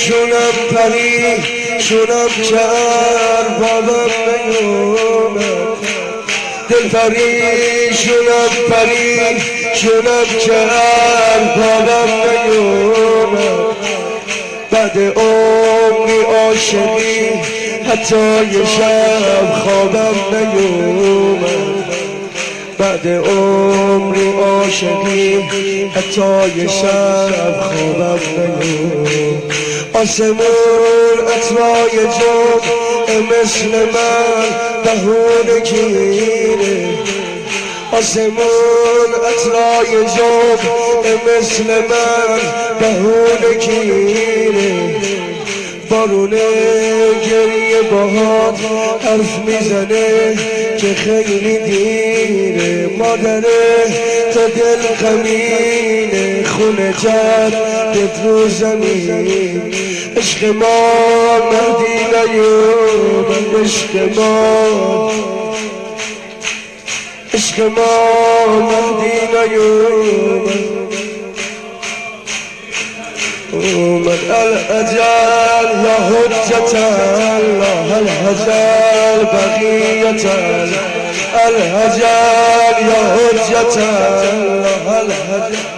شونم پری شونم کر بابم نیومد دل پری شونم پری شونم کر بابم نیومد بعد عمری عاشقی حتی یه شب خوابم نیومد بعد عمری عاشقی حتی یه شب خوابم نیومد آسمون عطرای جمع مثل من بهونه گیره آسمون عطرای جمع مثل من بهونه گیره بارون گریه باهات حرف میزنه که خیلی دیره مادره تا دل غمینه خونه جد رو زمین عشق ما مهدی نیومد عشق ما عشق ما مهدی نیومد اومد الأجل يا حجة الله الأجل بقية الأجل يا حجة الله الأجل